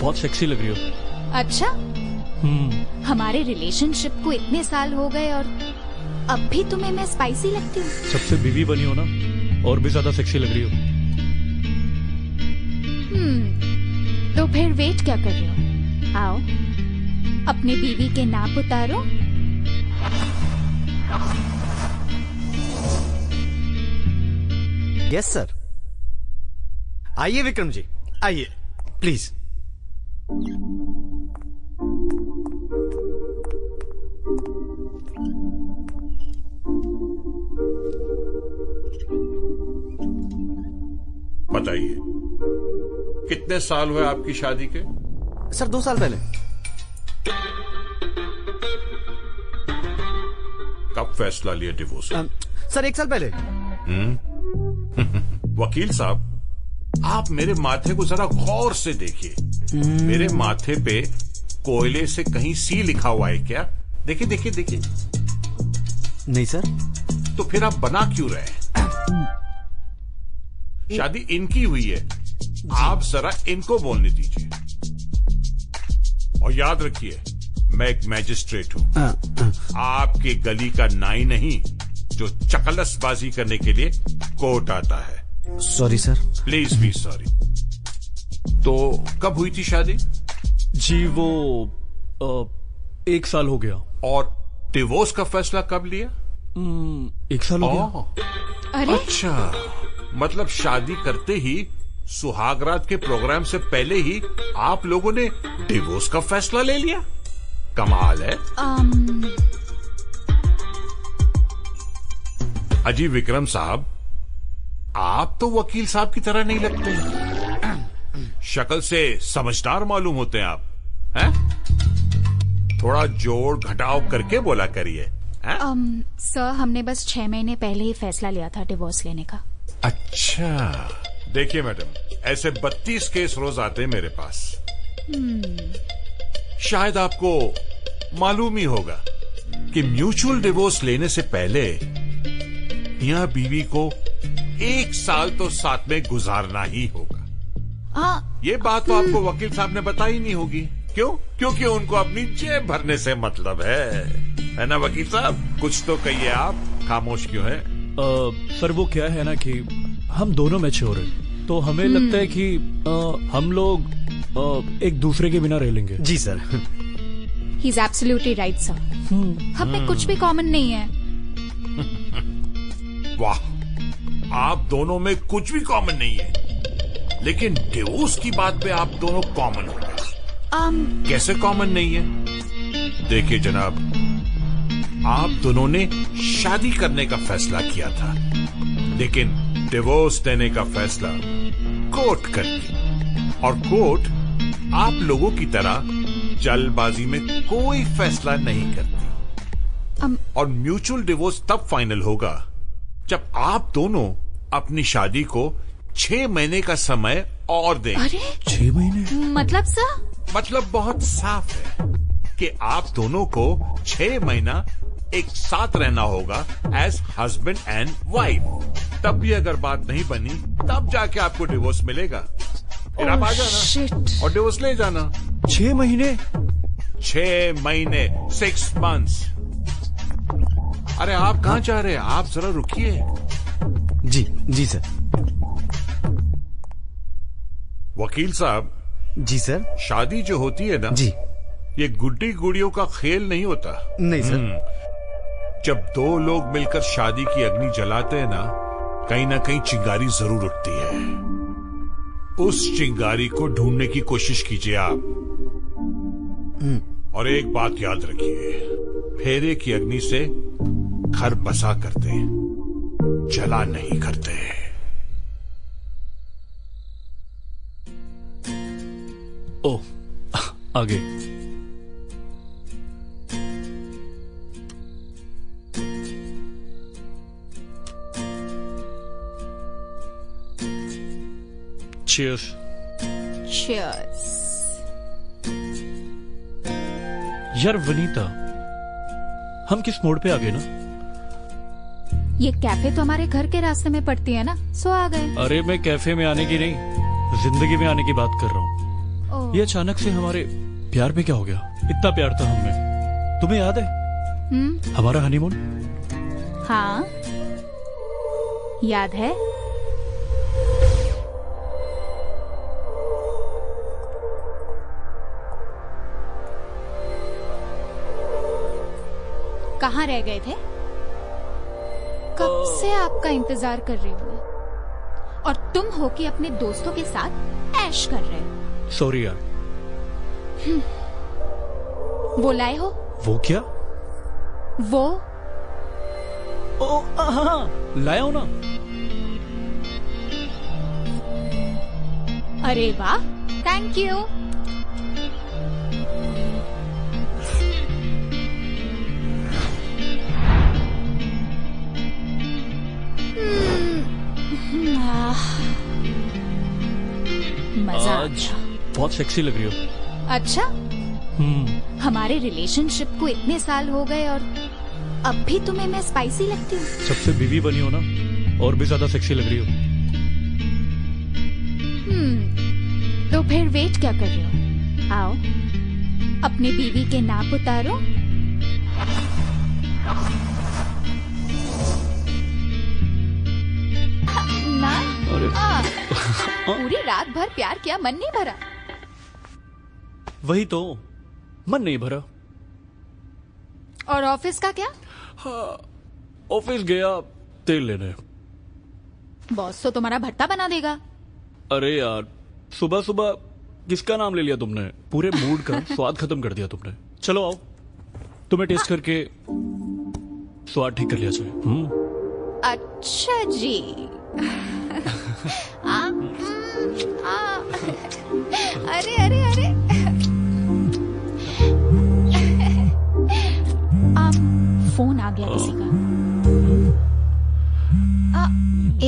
बहुत सेक्सी लग रही हो। अच्छा, हमारे रिलेशनशिप को इतने साल हो गए और अब भी तुम्हें मैं स्पाइसी लगती हूँ? सबसे बीवी बनी हो ना, और भी ज्यादा सेक्सी लग रही हो। तो फिर वेट क्या कर रहे हो? आओ, अपने बीवी के नाप उतारो। Yes sir. आइए विक्रम जी, आइए प्लीज। बताइए, कितने साल हुए आपकी शादी के? सर 2 साल पहले। कब फैसला लिया डिवोर्स? सर 1 साल पहले। वकील साहब, आप मेरे माथे को जरा गौर से देखिए। मेरे माथे पे कोयले से कहीं सी लिखा हुआ है क्या? देखिए देखिए देखिए। नहीं सर। तो फिर आप बना क्यों रहे हैं? शादी इनकी हुई है, आप जरा इनको बोलने दीजिए। और याद रखिए, मैं एक मैजिस्ट्रेट हूं, आपके गली का नाई नहीं जो चकलसबाजी करने के लिए कोर्ट आता है। Sorry sir. Please be sorry. तो कब हुई थी शादी? जी वो 1 साल हो गया। और डिवोर्स का फैसला कब लिया? 1 साल हो गया। अरे अच्छा, मतलब शादी करते ही, सुहागरात के प्रोग्राम से पहले ही आप लोगों ने डिवोर्स का फैसला ले लिया। कमाल है। अजी विक्रम साहब, आप तो वकील साहब की तरह नहीं लगते। शक्ल से समझदार मालूम होते हैं आप, हैं? थोड़ा जोड़ घटाव करके बोला करिए। सर, हमने बस 6 महीने पहले ही फैसला लिया था डिवोर्स लेने का। अच्छा, देखिए मैडम, ऐसे 32 केस रोज आते हैं मेरे पास। शायद आपको मालूम ही होगा कि म्यूचुअल डिवोर्स लेने से पहले मियां बीवी को 1 साल तो साथ में गुजारना ही होगा। ये बात तो आपको वकील साहब ने बताई नहीं होगी। क्यों? क्योंकि उनको अपनी जेब भरने से मतलब है ना वकील साहब? कुछ तो कहिए आप, खामोश क्यों है? सर वो क्या है ना कि हम दोनों मैच्योर हैं, तो हमें लगता है कि हम लोग एक दूसरे के बिना रह लेंगे। जी sir. He is absolutely right sir. हम में कुछ भी कॉमन नहीं है। वाह, आप दोनों में कुछ भी कॉमन नहीं है, लेकिन डिवोर्स की बात पे आप दोनों कॉमन हो गए। कैसे कॉमन नहीं है? देखिए जनाब, आप दोनों ने शादी करने का फैसला किया था, लेकिन डिवोर्स देने का फैसला कोर्ट करती, और कोर्ट आप लोगों की तरह जल्दबाजी में कोई फैसला नहीं करती। और म्यूचुअल डिवोर्स तब फाइनल होगा जब आप दोनों अपनी शादी को 6 महीने का समय और देंगे। अरे 6 महीने? मतलब सर? मतलब बहुत साफ है कि आप दोनों को 6 महीना एक साथ रहना होगा एज हस्बैंड एंड वाइफ। तब भी अगर बात नहीं बनी, तब जाके आपको डिवोर्स मिलेगा। फिर आप आ जाना और डिवोर्स ले जाना। 6 महीने? 6 महीने, 6 months। अरे आप कहाँ जा रहे हैं? आप जरा रुकिए। जी जी सर। वकील साहब। जी सर। शादी जो होती है ना जी, ये गुड्डी गुड़ियों का खेल नहीं होता। नहीं सर। जब 2 लोग मिलकर शादी की अग्नि जलाते हैं ना कहीं चिंगारी जरूर उठती है। उस चिंगारी को ढूंढने की कोशिश कीजिए आप। और एक बात याद रखिए, फेरे की अग्नि से घर बसा करते, जला नहीं करते। ओ, आगे। Cheers. Cheers. यार वनीता, हम किस मोड़ पे आ गए ना? ये कैफे तो हमारे घर के रास्ते में पड़ती है ना, सो आ गए। अरे मैं कैफे में आने की नहीं, जिंदगी में आने की बात कर रहा हूँ। ये अचानक से हमारे प्यार पे क्या हो गया? इतना प्यार था हमें, तुम्हें याद है? हमारा हनीमून। हाँ याद है। कहाँ रह गए थे? कब से आपका इंतजार कर रही हूँ और तुम हो कि अपने दोस्तों के साथ ऐश कर रहे हो। सॉरी यार। वो लाए हो? वो क्या? वो हाँ लाया हो ना। अरे वाह, थैंक यू। मजा आज बहुत सेक्सी लग रही हो। अच्छा। हमारे रिलेशनशिप को इतने साल हो गए और अब भी तुम्हें मैं स्पाइसी लगती हूँ? सबसे बीवी बनी हो ना, और भी ज्यादा सेक्सी लग रही हो। तो फिर वेट क्या कर रहे हो? आओ अपने बीवी के नाप उतारो। ना पूरी रात भर प्यार किया, मन नहीं भरा? वही तो, मन नहीं भरा। और ऑफिस का क्या? ऑफिस गया तेल लेने। बॉस तो तुम्हारा भट्टा बना देगा। अरे यार, सुबह सुबह किसका नाम ले लिया तुमने? पूरे मूड का स्वाद खत्म कर दिया तुमने। चलो आओ, तुम्हें टेस्ट करके स्वाद ठीक कर लिया जाए। अच्छा जी। अरे अरे अरे, फोन आ गया किसी का।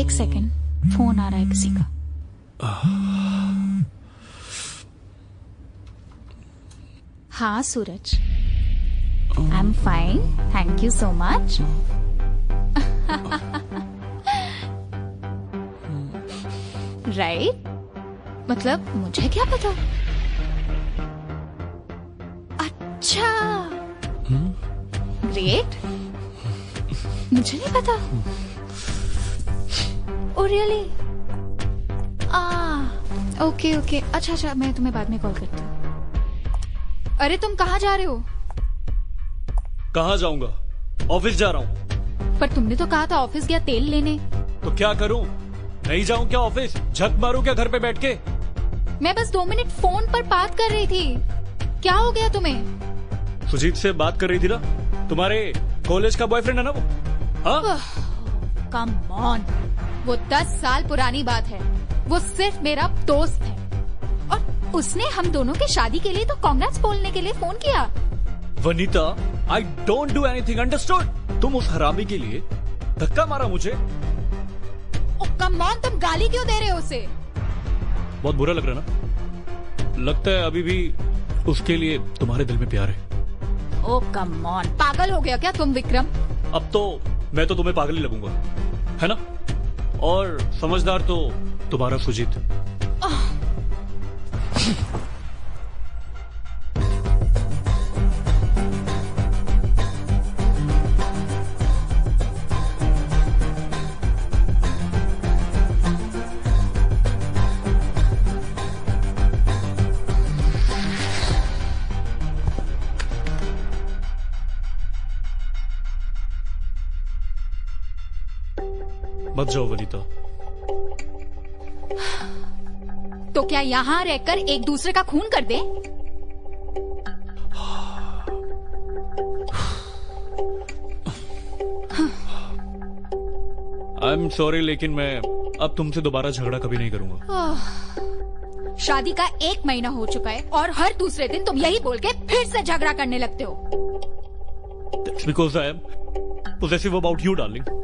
एक सेकंड, फोन आ रहा है किसी का। हाँ Suraj, I am fine, thank you so much. Right, मतलब मुझे क्या पता? अच्छा ग्रेट, मुझे नहीं पता। Oh really? ओके ओके, अच्छा अच्छा, मैं तुम्हें बाद में कॉल करती हूँ। अरे तुम कहाँ जा रहे हो? कहाँ जाऊंगा, ऑफिस जा रहा हूँ। पर तुमने तो कहा था ऑफिस गया तेल लेने। तो क्या करूँ, नहीं जाऊँ क्या ऑफिस? झक मारूं क्या घर पे बैठ के? मैं बस 2 मिनट फोन पर बात कर रही थी। क्या हो गया तुम्हें? सुजीत से बात कर रही थी ना, तुम्हारे कॉलेज का बॉयफ्रेंड है ना वो। हाँ कम ऑन, वो 10 साल पुरानी बात है। वो सिर्फ मेरा दोस्त है और उसने हम दोनों की शादी के लिए तो कांग्रेस बोलने के लिए फोन किया। Vanita, I don't do anything, understood? तुम उस हरामी के लिए धक्का मारा मुझे। ओ कम ऑन, तुम गाली क्यों दे रहे हो उसे? बहुत बुरा लग रहा ना? लगता है अभी भी उसके लिए तुम्हारे दिल में प्यार है। ओ कम ऑन, पागल हो गया क्या तुम विक्रम? अब तो मैं तो तुम्हें पागल ही लगूंगा, है ना? और समझदार तो तुम्हारा सुजीत। मत जाओ वनीता। तो क्या यहाँ रहकर एक दूसरे का खून कर दे? आई एम सॉरी, लेकिन मैं अब तुमसे दोबारा झगड़ा कभी नहीं करूंगा। शादी का 1 महीना हो चुका है और हर दूसरे दिन तुम यही बोल के फिर से झगड़ा करने लगते हो। That's because I am possessive about you, darling.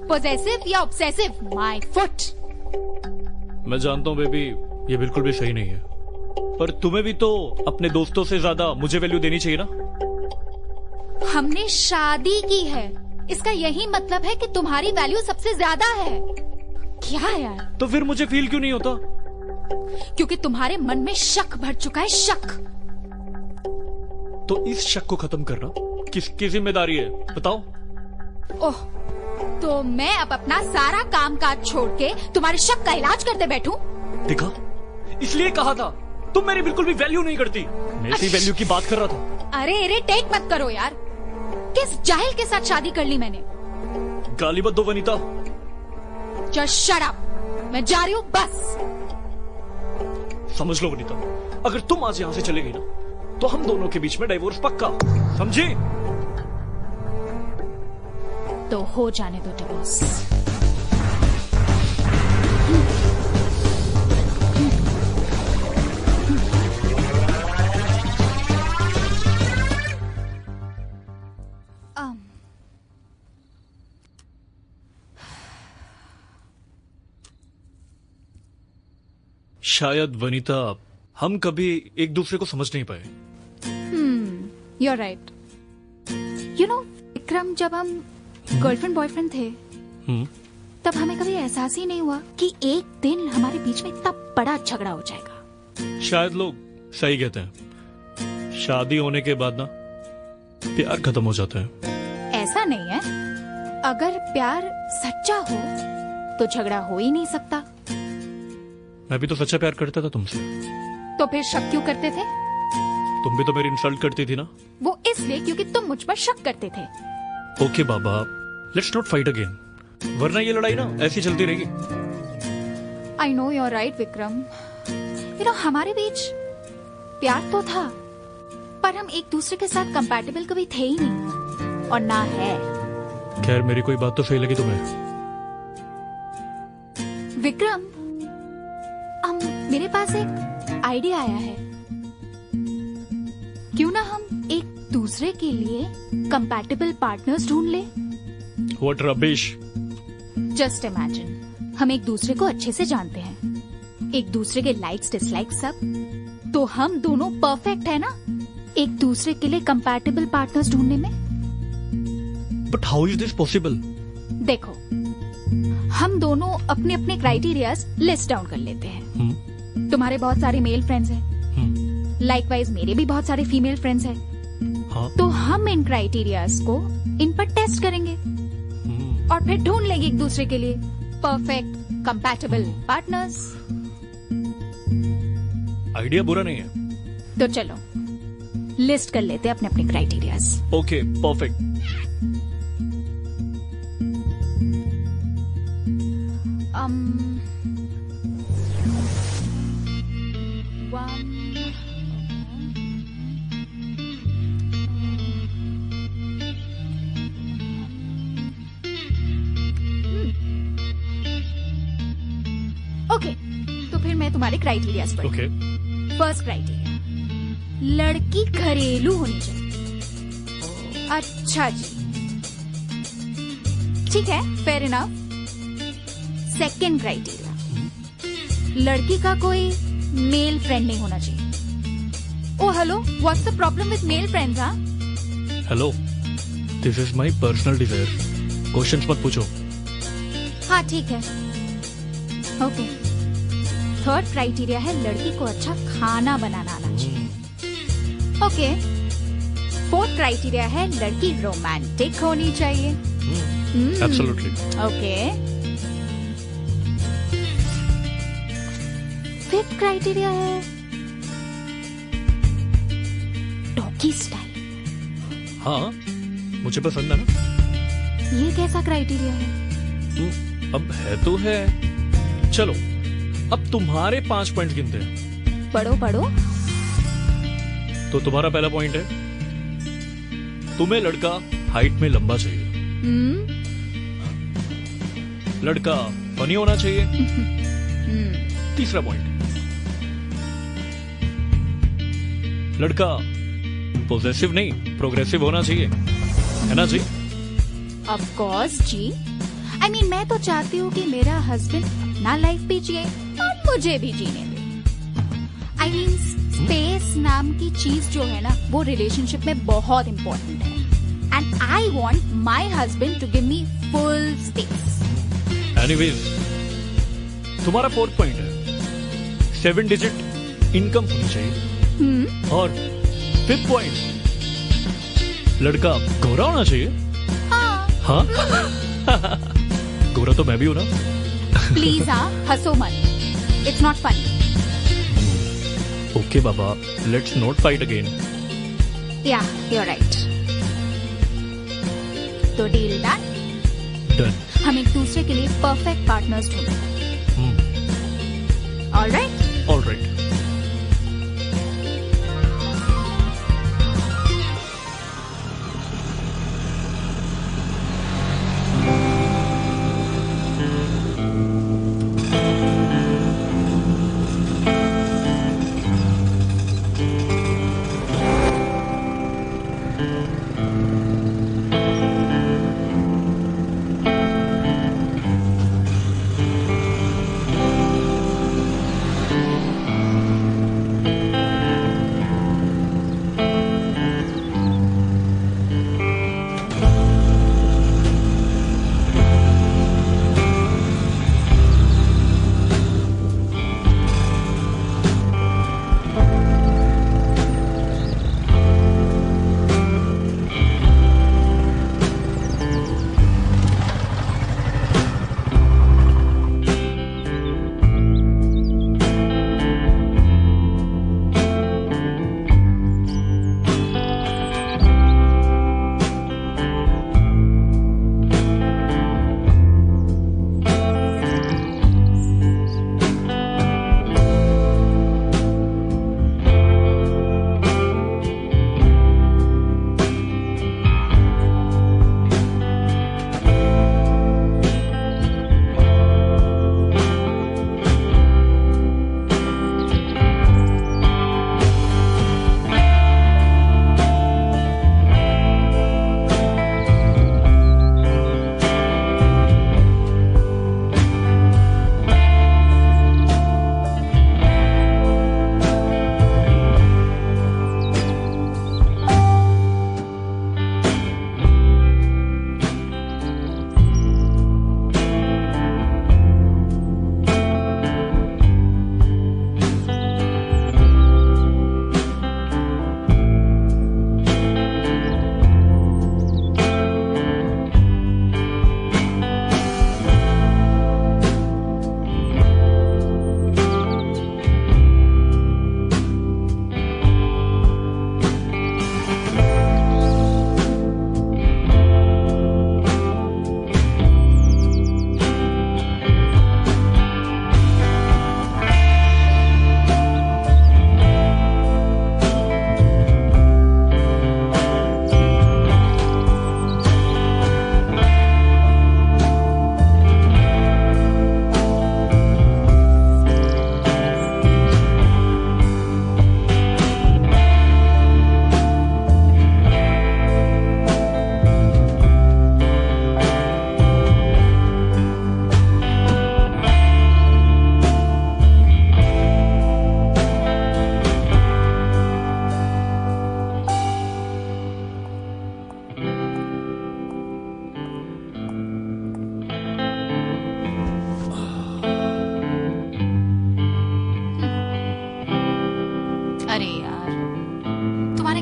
Possessive या ऑब्सेसिव? My foot. मैं जानता हूँ बेबी, ये बिल्कुल भी सही नहीं है, पर तुम्हें भी तो अपने दोस्तों से ज्यादा मुझे वैल्यू देनी चाहिए ना? हमने शादी की है, इसका यही मतलब है कि तुम्हारी वैल्यू सबसे ज्यादा है। क्या यार? तो फिर मुझे फील क्यों नहीं होता? क्योंकि तुम्हारे मन में शक भर चुका है, शक। तो इस शक को खत्म करना किसकी जिम्मेदारी है, बताओ? ओह, तो मैं अब अपना सारा काम काज छोड़ के तुम्हारे शक का इलाज करते बैठूं? देखा, इसलिए कहा था तुम मेरी बिल्कुल भी वैल्यू नहीं करती। मैं इसी वैल्यू की बात कर रहा था। अरे इरिटेट मत करो यार। किस जाहिल के साथ शादी कर ली मैंने? गाली मत दो वनीता। Just shut up. मैं जा रही हूँ बस। समझ लो वनीता, अगर तुम आज यहां से चले गई ना तो हम दोनों के बीच में डाइवोर्स पक्का, समझी? तो हो जाने दो डिवोर्स। शायद वनीता हम कभी एक दूसरे को समझ नहीं पाए। You're right. You know, Vikram, जब हम गर्लफ्रेंड बॉयफ्रेंड थे तब हमें कभी एहसास ही नहीं हुआ कि एक दिन हमारे बीच में इतना बड़ा झगड़ा हो जाएगा। शायद लोग सही कहते हैं, शादी होने के बाद ना प्यार खत्म हो जाता है। ऐसा नहीं है, अगर प्यार सच्चा हो तो झगड़ा हो ही नहीं सकता। मैं भी तो सच्चा प्यार करता था तुमसे। तो फिर शक क्यों करते थे? तुम भी तो मेरी इंसल्ट करती थी ना। वो इसलिए क्योंकि तुम मुझ पर शक करते थे। ओके बाबा, लेट्स नॉट फाइट अगेन, वरना ये लड़ाई ना ऐसी चलती रहेगी। I know you are right Vikram. You know, हमारे बीच प्यार तो था पर हम एक दूसरे के साथ कंपैटिबल कभी थे ही नहीं, और ना है। खैर, मेरी कोई बात तो सही लगी तुम्हें? विक्रम, मेरे पास एक आइडिया आया है। क्यों ना हम एक दूसरे के लिए कंपैटिबल पार्टनर्स ढूंढ ले? What rubbish! जस्ट इमेजिन, हम एक दूसरे को अच्छे से जानते हैं, एक दूसरे के लाइक्स डिसलाइक्स सब, तो हम दोनों परफेक्ट है ना एक दूसरे के लिए कंपैटिबल पार्टनर्स ढूंढने में। But how is this possible? देखो, हम दोनों अपने अपने क्राइटेरियाज लिस्ट डाउन कर लेते हैं। तुम्हारे बहुत सारे मेल फ्रेंड्स हैं, लाइकवाइज मेरे भी बहुत सारे फीमेल फ्रेंड्स हैं। हाँ? तो हम इन क्राइटेरियाज को इन पर टेस्ट करेंगे और फिर ढूंढ लेंगे एक दूसरे के लिए परफेक्ट कंपैटिबल पार्टनर्स। आइडिया बुरा नहीं है। तो चलो लिस्ट कर लेते हैं अपने अपने क्राइटेरियाज। Okay, perfect. ओके, तो फिर मैं तुम्हारे क्राइटेरियाज पर। ओके। फर्स्ट क्राइटेरिया, लड़की घरेलू होनी चाहिए। अच्छा जी, ठीक है, फेयर इनफ। सेकेंड क्राइटेरिया, लड़की का कोई मेल फ्रेंड नहीं होना चाहिए। Oh hello, what's the problem with male friends? हाँ hello, this is my personal desire, questions मत पूछो। हाँ ठीक है, ओके। थर्ड क्राइटेरिया है, लड़की को अच्छा खाना बनाना आना चाहिए। ओके। फोर्थ क्राइटेरिया है, लड़की रोमांटिक होनी चाहिए। एब्सोल्युटली। ओके। फिफ्थ क्राइटेरिया है डॉगी स्टाइल। हाँ, मुझे पसंद है ना। ये कैसा क्राइटेरिया है? अब है तो है। चलो, अब तुम्हारे 5 पॉइंट गिनते हैं। पढ़ो पढ़ो। तो तुम्हारा पहला पॉइंट है, तुम्हें लड़का हाइट में लंबा चाहिए। लड़का फनी होना चाहिए। तीसरा पॉइंट, लड़का पोजेसिव नहीं प्रोग्रेसिव होना चाहिए, है ना जी? ऑफ कोर्स जी। आई मीन, मैं तो चाहती हूँ कि मेरा हस्बैंड अपना लाइफ भी जिए और मुझे भी जीने दे। आई मीन, स्पेस नाम की चीज जो है ना, वो रिलेशनशिप में बहुत इंपॉर्टेंट है। And I want my husband to give me full space. Anyways, तुम्हारा फोर्थ पॉइंट है 7 डिजिट इनकम होनी चाहिए। और 5th पॉइंट, लड़का गोरा होना चाहिए। हाँ गोरा तो मैं भी हूं ना। प्लीज हंसो मत, इट्स नॉट फनी। ओके बाबा, लेट्स नॉट फाइट अगेन। या यू आर राइट। तो डील डन। डन। हम एक दूसरे के लिए परफेक्ट पार्टनर्स ढूंढेंगे। ऑलराइट? ऑलराइट।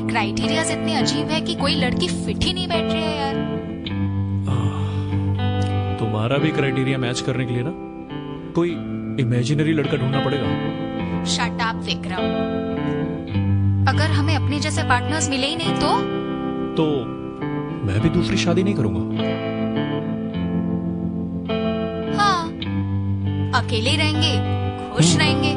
क्राइटेरियाज इतने अजीब है कि कोई लड़की फिट ही नहीं बैठ रही है यार। तुम्हारा भी क्राइटेरिया मैच करने के लिए ना कोई इमेजिनरी लड़का ढूंढना पड़ेगा। शट अप विक्रम, अगर हमें अपने जैसे पार्टनर्स मिले ही नहीं तो मैं भी दूसरी शादी नहीं करूंगा। हाँ, अकेले रहेंगे, खुश रहेंगे।